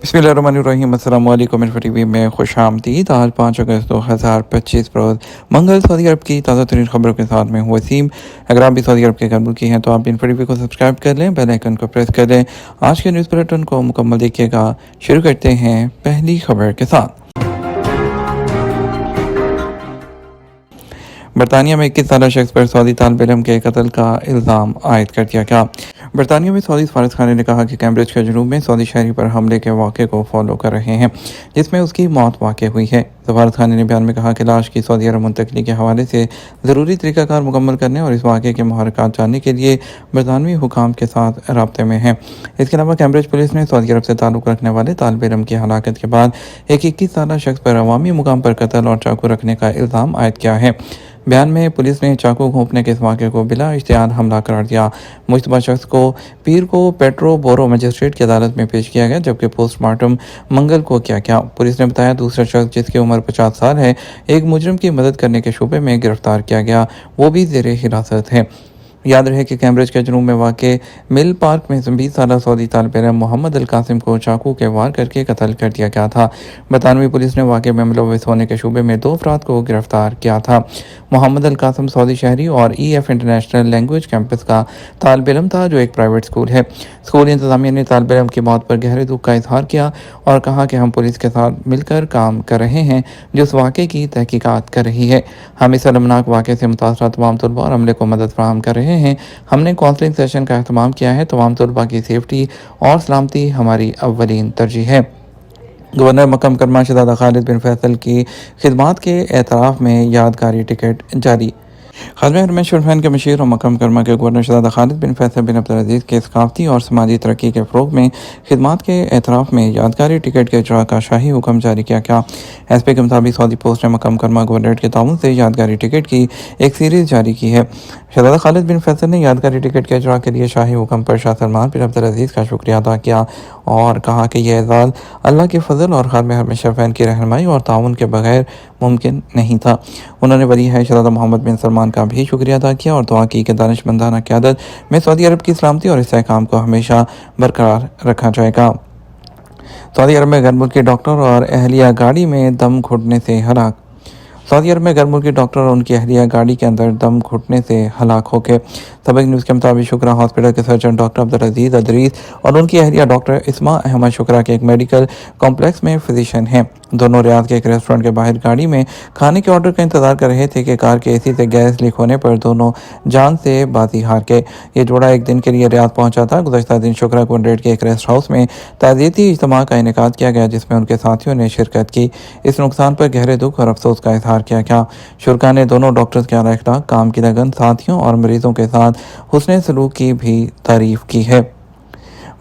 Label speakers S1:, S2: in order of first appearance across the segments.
S1: बिस्मिल्लाहिर्रहमानिर्रहीम। अस्सलाम वालेकुम। टी वी में खुश आमदीद। आज 5 अगस्त 2025 रोज़ मंगल सऊदी अरब की ताज़ा तरीन खबरों के साथ मैं हूँ वसीम। अगर आप भी सऊदी अरब के घर मुल्की हैं तो आप इन टी वी को सब्सक्राइब कर लें, बेल आइकन को प्रेस कर लें। आज के न्यूज़ बुलेटिन को मुकम्मल देखिएगा। शुरू करते हैं पहली खबर के साथ। बरतानिया में 21 साल शख्स पर सऊदी तालिब इल्म के कत्ल का इल्ज़ाम आयद कर दिया गया। बरतानिया में सऊदी सफारतखाने ने कहा कि कैम्ब्रिज के जनूब में सऊदी शहरी पर हमले के वाक़े को फॉलो कर रहे हैं, जिसमें उसकी मौत वाक़ हुई है। सफारतखाने ने बयान में कहा कि लाश की सऊदी अरब मुंतकली के हवाले से ज़रूरी तरीक़ाकार मुकम्मल करने और इस वाक़े के महरक़ात जानने के लिए बरतानवी हुकाम के साथ राब्ते में हैं। इसके अलावा कैम्ब्रिज पुलिस ने सऊदी अरब से ताल्लुक़ रखने वाले तालिब इल्म की हलाकत के बाद एक 21 साल शख्स पर अवामी मुकाम पर कत्ल और चाकू रखने का इल्ज़ाम आयद किया है। बयान में पुलिस ने चाकू घोंपने के इस वाक़े को बिला इश्तिहार हमला करार दिया। मुश्तबा शख्स को पीर को पेट्रो बोरो मजिस्ट्रेट की अदालत में पेश किया गया, जबकि पोस्टमार्टम मंगल को किया गया। पुलिस ने बताया दूसरा शख्स, जिसकी उम्र 50 साल है, एक मुजरिम की मदद करने के शुबे में गिरफ्तार किया गया, वो भी ज़ेरे हिरासत है। याद रहे कि कैम्ब्रिज के जनूब में वाक़े मिल पार्क में 20 साल सऊदी तालिब इल्म मोहम्मद अल कासिम को चाकू के वार करके कत्ल कर दिया गया था। बरतानवी पुलिस ने वाक़े में मुलव्वस होने के शुबे में 2 अफराद को गिरफ्तार किया था। मोहम्मद अल कासिम सऊदी शहरी और EF इंटरनेशनल लैंग्वेज कैंपस का तालिब इल्म था, जो एक प्राइवेट स्कूल है। स्कूल इंतज़ामिया ने तालिब इल्म की मौत पर गहरे दुख का इजहार किया और कहा कि हम पुलिस के साथ मिलकर काम कर रहे हैं, जो इस वाक़े की तहकीकात कर रही है। हम इस शर्मनाक वाक़े से मुतासरा तमाम तलबा और अमले को मदद फराहम कर रहे हैं। हमने काउंसलिंग सेशन का अहतमाम किया है। तमाम तलबा की सेफ्टी और सलामती हमारी अव्वलीन तरजीह है। गवर्नर मक्कम करमा शहजादा खालिद बिन फैसल की खिदमात के एतराफ़ में यादगारी टिकट जारी। खादम हरमैश शरफैन के मशीर और मक्कम करमा के गवर्नर शहजादा खालिद बिन फैसल बिन अब्दुल के सकाफ़ती और समाजी तरक्की के फ़रोग़ में खिदमात के एतराफ़ में यादगारी टिकट के इजरा का शाही हुक्म जारी किया गया। SP के मुताबिक सऊदी पोस्ट ने मक्कम करमा गवर्नरेट के ताउन से यादगारी टिकट की एक सीरीज़ जारी की है। शहजादा खालिद बिन फैसल ने यादगारी टिकट के इजरा के लिए शाही हुक्म पर शाह सलमान बिन अब्दुल का शुक्रिया अदा किया और कहा कि यह एज़ाज़ अल्लाह के फजल और खादम हरमैश शरफैन की रहनुमाई और ताउन के बगैर मुमकिन नहीं था। उन्होंने वली है शहजादा मोहम्मद बिन सलमान का भी शुक्रिया अदा किया और दुआ की कि दानिशमंदाना क़यादत में सऊदी अरब की सलामती और इस्तेहकाम को हमेशा बरकरार रखा जाएगा। सऊदी अरब में गैर मुल्की डॉक्टर और अहलिया गाड़ी में दम घुटने से हलाक। सऊदी अरब में गैर मुल्की डॉक्टर और उनकी अहलिया गाड़ी के अंदर दम घुटने से हलाक हो गए। सबक न्यूज़ के मुताबिक शुक्रा हॉस्पिटल के सर्जन डॉक्टर अब्दुल अदरीस और उनकी अहलिया डॉक्टर इस्मा अहमद शुक्रा के एक मेडिकल कॉम्प्लेक्स में फिजिशियन हैं। दोनों रियाद के एक रेस्टोरेंट के बाहर गाड़ी में खाने के ऑर्डर का इंतजार कर रहे थे कि कार के AC से गैस लीक होने पर दोनों जान से बाजी हार गए। ये जोड़ा एक दिन के लिए रियाद पहुंचा था। गुज़श्ता दिन शुक्रा गवर्नरेट के एक रेस्ट हाउस में ताज़ियती इज्तिमा का इनेकाद किया गया, जिसमें उनके साथियों ने शिरकत की। इस नुकसान पर गहरे दुख और अफसोस का इजहार किया गया। शुक्रा ने दोनों डॉक्टर्स के आला अखलाक, काम की लगन, साथियों और मरीजों के साथ हुस्न सलूक की भी तारीफ की है।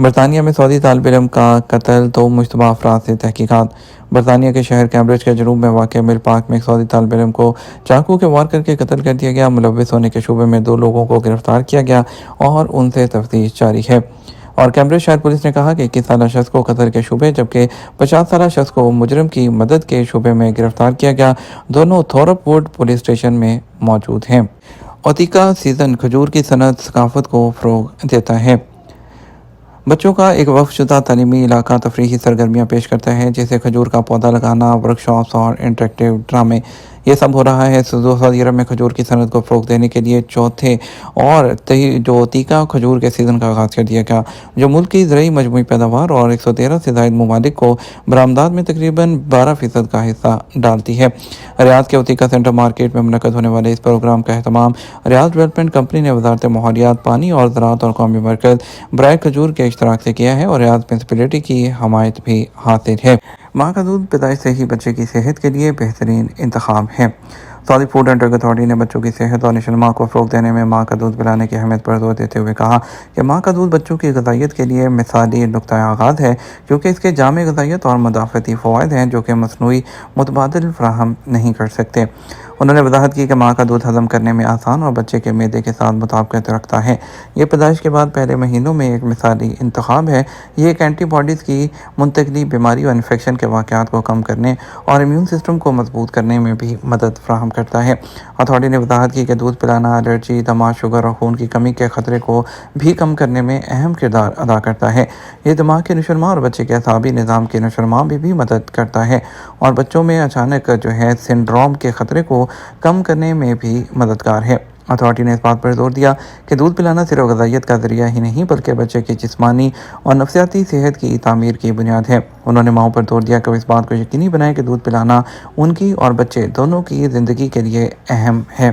S1: बरतानिया में सऊदी तालिब इल्म का कत्ल, 2 मुश्तबा अफराद से तहकीकात। बरतानिया के शहर कैम्ब्रिज के जनूब में वाक़ मिल पार्क में एक सऊदी तालिब इल्म को चाकू के वार करके कत्ल कर दिया गया। मुलव्वस होने के शुबे में 2 लोगों को गिरफ्तार किया गया और उनसे तफ्तीश जारी है। और कैम्ब्रिज शहर पुलिस ने कहा कि 21 साल शख्स को कत्ल के शुबे, जबकि 50 साल शख्स को मुजरिम की मदद के शुबे में गिरफ्तार किया गया। दोनों थोरप वुड पुलिस स्टेशन में मौजूद हैं। ओतिका सीज़न खजूर की सनत सकाफत को फ़रोग़ देता है। बच्चों का एक वक्फशुदा तालीमी इलाका तफरीही सरगर्मियाँ पेश करता है, जैसे खजूर का पौधा लगाना, वर्कशॉप्स और इंटरेक्टिव ड्रामे। ये सब हो रहा है सऊदी अरब में खजूर की सनत को फ़रोग़ देने के लिए चौथे और जो तीका खजूर के सीज़न का आगाज़ कर दिया गया, जो मुल्क की ज़रूरी मजमूई पैदावार और 113 से ज़ायद ममालिक को बरामदात में तकरीबन 12% का हिस्सा डालती है। रियाद के ओतिका सेंटर मार्केट में मुनक़द होने वाले इस प्रोग्राम का अहतमाम रियाद डेवलपमेंट कंपनी ने वज़ारत माहौलियात, पानी और ज़राअत और कौमी मरकज़ बराए खजूर के इश्तराक से किया है और रियाद म्यूनिसिपैलिटी की हमायत भी हासिल है। माँ का दूध पैदाइश से ही बच्चे की सेहत के लिए बेहतरीन इंतखाब है। Saudi food and drug authority ने बच्चों की सेहत और नशोनुमा को फ़रोग़ देने में माँ का दूध पिलाने की अहमियत पर जोर देते हुए कहा कि माँ का दूध बच्चों की ग़िज़ाइयत के लिए मिसाली नुक्ता आगाज़ है, क्योंकि इसके जामे ग़िज़ाइयत और मुदाफ़ती फ़वाइद हैं जो कि मसनूई मुतबादिल फ़राहम नहीं कर सकते। उन्होंने वजाहत की कि माँ का दूध हज़म करने में आसान और बच्चे के मैदे के साथ मुताबिकत रखता है। ये पैदाइश के बाद पहले महीनों में एक मिसाली इंतखाब है। ये एक एंटीबॉडीज़ की मुंतकली बीमारी और इन्फेक्शन के वाक़यात को कम करने और इम्यून सिस्टम को मजबूत करने में भी मदद फराहम करता है। अथॉरिटी ने वजाहत की कि दूध पिलाना एलर्जी, दमा, शुगर और खून की कमी के खतरे को भी कम करने में अहम किरदार अदा करता है। ये दिमाग के नशोनुमा और बच्चे के असाबी निज़ाम के नशोनुमा में भी मदद करता है और बच्चों में अचानक जो है सिंड्रोम के खतरे को कम करने में भी मददगार है। अथॉरिटी ने इस बात पर जोर दिया कि दूध पिलाना सिर्फ ग़िज़ाइयत का ज़रिया ही नहीं बल्कि बच्चे की जिस्मानी और नफसियाती सेहत की तामीर की बुनियाद है। उन्होंने माओं पर जोर दिया कि वो इस बात को यकीनी बनाएं कि दूध पिलाना उनकी और बच्चे दोनों की ज़िंदगी के लिए अहम है।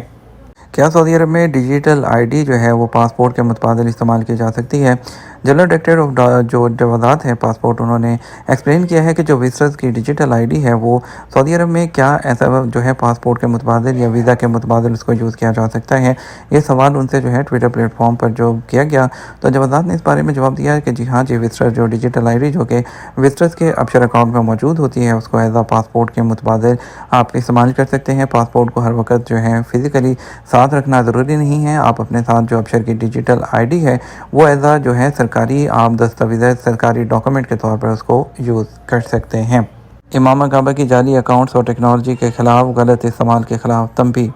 S1: क्या सऊदी अरब में डिजिटल आईडी जो है वो पासपोर्ट के मुतबादिल इस्तेमाल की जा सकती है? जनरल डायरेक्टर ऑफ जो जवाज़ात है पासपोर्ट, उन्होंने एक्सप्लेन किया है कि जो विज़टर्स की डिजिटल आईडी है वो सऊदी अरब में क्या ऐसा जो है पासपोर्ट के मुतबादिल या वीज़ा के मुतबादिल उसको यूज़ किया जा सकता है। ये सवाल उनसे जो है ट्विटर प्लेटफॉर्म पर जो किया गया तो जवाज़ात ने इस बारे में जवाब दिया है कि जी हाँ जी, विज़टर्स जो डिजिटल आईडी जो कि विज़टर्स के अबशर अकाउंट में मौजूद होती है उसको एज आ पासपोर्ट के मुतबादिल आप इस्तेमाल कर सकते हैं। पासपोर्ट को हर वक्त जो है फ़िज़िकली साथ रखना ज़रूरी नहीं है। आप अपने साथ जो अबशर की डिजिटल आईडी है वो एज आ जो है सरकारी आप दस्तावेज़ सरकारी डॉक्यूमेंट के तौर पर उसको यूज़ कर सकते हैं। इमाम काबा की जाली अकाउंट्स और टेक्नोलॉजी के ख़िलाफ़ गलत इस्तेमाल के ख़िलाफ़ तंबीह।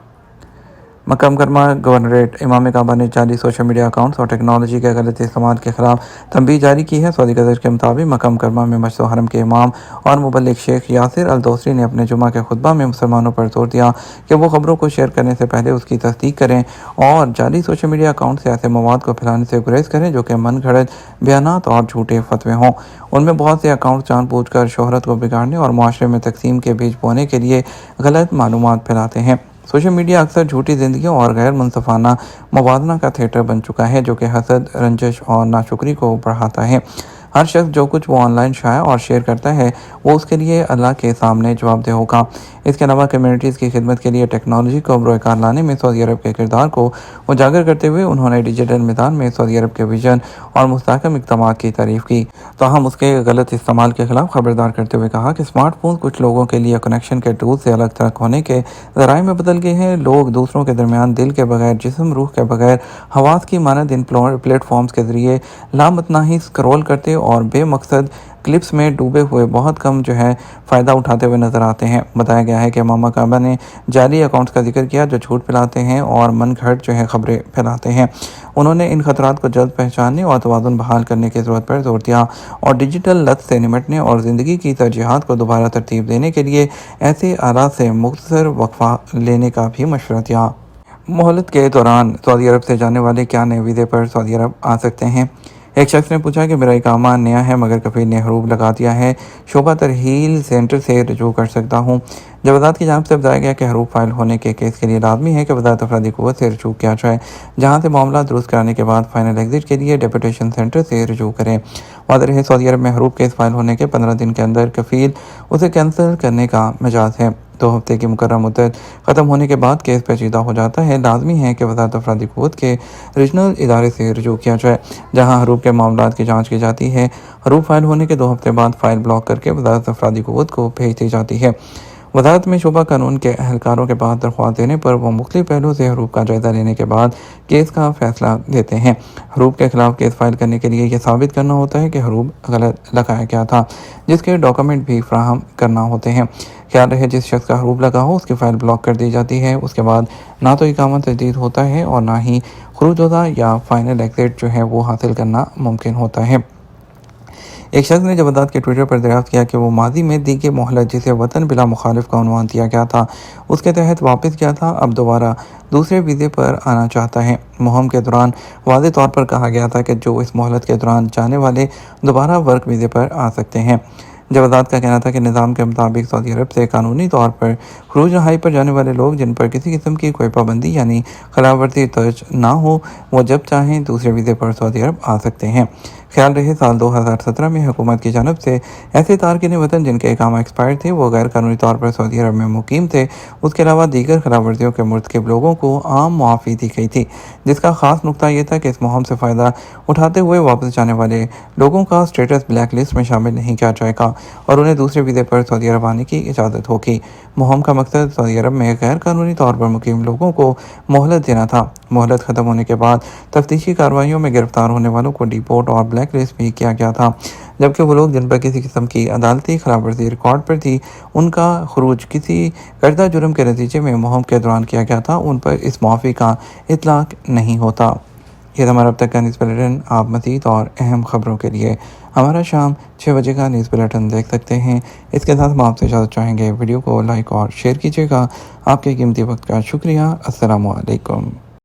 S1: मक्का मुकरमा गवर्नरेट इमाम काबा ने जाली सोशल मीडिया अकाउंट्स और टेक्नोलॉजी के गलत इस्तेमाल के खिलाफ तंबीह जारी की है। सऊदी गज़ट के मुताबिक मक्का मुकरमा में मस्जिद हरम के इमाम और मुबल्लिग शेख यासिर अल दोसरी ने अपने जुमा के खुतबा में मुसलमानों पर जोर दिया कि वो खबरों को शेयर करने से पहले उसकी तस्दीक करें और जाली सोशल मीडिया अकाउंट से ऐसे मवाद को फैलाने से गुरेज करें जो कि मन घड़त बयानात और झूठे फतवे हों। उनमें बहुत से अकाउंट जानबूझकर शोहरत को बिगाड़ने और माशरे में तकसीम के बीज बोने के लिए गलत मालूमात फैलाते हैं। सोशल मीडिया अक्सर झूठी ज़िंदगियों और गैर मुनसफ़ाना मुबादला का थिएटर बन चुका है जो कि हसद, रंजिश और नाशुक्री को बढ़ाता है। हर शख्स जो कुछ वो ऑनलाइन शाया और शेयर करता है वो उसके लिए अल्लाह के सामने जवाबदेह होगा। इसके अलावा कम्युनिटीज़ की खिदमत के लिए टेक्नोलॉजी को बरोकार लाने में सऊदी अरब के किरदार को उजागर करते हुए उन्होंने डिजिटल मैदान में सऊदी अरब के विजन और मुस्तहकम इक़दाम की तारीफ़ की। तो हम उसके गलत इस्तेमाल के खिलाफ खबरदार करते हुए कहा कि स्मार्टफोन कुछ लोगों के लिए कनेक्शन के टूल से अलग थलग होने के ज़राए में बदल गए हैं। लोग दूसरों के दरमियान दिल के बगैर, जिस्म रूह के बगैर, हवास की मानद इन प्लेटफॉर्म्स के ज़रिए लामतनाही स्क्रॉल करते और बेमकसद क्लिप्स में डूबे हुए बहुत कम जो है फ़ायदा उठाते हुए नज़र आते हैं। बताया गया है कि इमाम काबा ने जाली अकाउंट्स का जिक्र किया जो झूठ फैलाते हैं और मन घड़त जो है खबरें फैलाते हैं। उन्होंने इन खतरात को जल्द पहचानने और तवाज़ुन बहाल करने की ज़रूरत पर जोर दिया और डिजिटल लत से निमटने और ज़िंदगी की तरजीहात को दोबारा तरतीब देने के लिए ऐसे आला से मुख्तसर वक्फा लेने का भी मशवरा दिया। मोहलत के दौरान सऊदी अरब से जाने वाले क्या नए वीज़े पर सऊदी अरब आ सकते हैं? एक शख्स ने पूछा कि मेरा इकामा नया है मगर कफ़ील ने हरूफ लगा दिया है, शोबा तरहील सेंटर से रजू कर सकता हूँ। जवाज़ात की जानिब से बताया गया कि हरूफ फाइल होने के केस के लिए लाजमी है कि वज़ारत अफरादी क़ुव्वत से रजू किया जाए, जहाँ से मामला दुरुस्त कराने के बाद फाइनल एग्जिट के लिए डेपुटेशन सेंटर से रजू करें। वाज़ेह है सऊदी अरब में हरूफ केस फाइल होने के 15 दिन के अंदर कफ़ील उसे कैंसिल करने का मिजाज है। 2 हफ्ते की मुकर्रर मुद्दत ख़त्म होने के बाद केस पेचीदा हो जाता है। लाजमी है कि वज़ारत अफरादी क़ुव्वत के रीजनल इदारे से रजू किया जाए, जहाँ हरूफ के मामलात की जाँच की जाती है। हरूफ फाइल होने के 2 हफ्ते बाद फाइल ब्लॉक करके वज़ारत अफरादी क़ुव्वत को भेज दी जाती है। वज़ारत में शोबा कानून के अहलकारों के पास दरख्वास्त देने पर वो मुख्तलिफ पहलुओं से हरूफ का जायज़ा लेने के बाद केस का फैसला देते हैं। हरूफ के खिलाफ केस फाइल करने के लिए यह साबित करना होता है कि हरूफ गलत लगाया गया था, जिसके डॉक्यूमेंट भी फ्राहम करना होते हैं। ख्याल रहे जिस शख्स का हरूफ लगा हो उसकी फ़ाइल ब्लॉक कर दी जाती है। उसके बाद ना तो इकामा तजदीद होता है और ना ही खुरूज होता या फाइनल एग्जिट जो है वो हासिल करना मुमकिन होता है। एक शख्स ने जवाज़ात के ट्विटर पर दरियाफ्त किया कि वो माजी में दी गई मोहलत जिसे वतन बिला मुखालिफ का उन्वान दिया गया था उसके तहत वापस किया था, अब दोबारा दूसरे वीज़े पर आना चाहता है। मुहिम के दौरान वाज़ेह तौर पर कहा गया था कि जो इस मोहलत के दौरान जाने वाले दोबारा वर्क वीज़े पर आ सकते हैं। जवाज़ात का कहना था कि निज़ाम के मुताबिक सऊदी अरब से कानूनी तौर पर खरूज रहाई पर जाने वाले लोग जिन पर किसी किस्म की कोई पाबंदी यानी खिलाफवर्जी दर्ज ना हो वो जब चाहें दूसरे वीज़े पर सऊदी अरब आ सकते हैं। ख्याल रहे साल 2017 में हुकूमत की जानब से ऐसे तारकिन वतन जिनके इकामा एक्सपायर थे वो गैर कानूनी तौर पर सऊदी अरब में मुकीम थे, उसके अलावा दीगर खिलाफवर्जियों के मुर्तकिब लोगों को आम मुआफ़ी दी गई थी, जिसका ख़ास नुकता यह था कि इस मुहिम से फ़ायदा उठाते हुए वापस जाने वाले लोगों का स्टेटस ब्लैक लिस्ट में शामिल नहीं किया जाएगा और उन्हें दूसरे वीज़े पर सऊदी अरब आने की इजाज़त होगी। मुहिम का मकसद सऊदी अरब में गैर कानूनी तौर पर मुकीम लोगों को मोहलत देना था मोहलत ख़त्म होने के बाद तफ्तीशी कार्रवाइयों में गिरफ्तार होने वालों को डिपोर्ट और ब्लैक लिस्ट भी किया गया था, जबकि वो लोग जिन पर किसी किस्म की अदालती खिलाफवर्जी रिकॉर्ड पर थी, उनका खरूज किसी करदा जुर्म के नतीजे में मुहिम के दौरान किया गया था, उन पर इस मुआफ़ी का इतलाक नहीं होता। ये था हमारा अब तक का न्यूज़ बुलेटिन। आप मज़ीद और अहम ख़बरों के लिए हमारा शाम 6 बजे का न्यूज़ बुलेटिन देख सकते हैं। इसके साथ हम आपसे इजाज़त चाहेंगे। वीडियो को लाइक और शेयर कीजिएगा। आपके कीमती वक्त का शुक्रिया। अस्सलामु अलैकुम।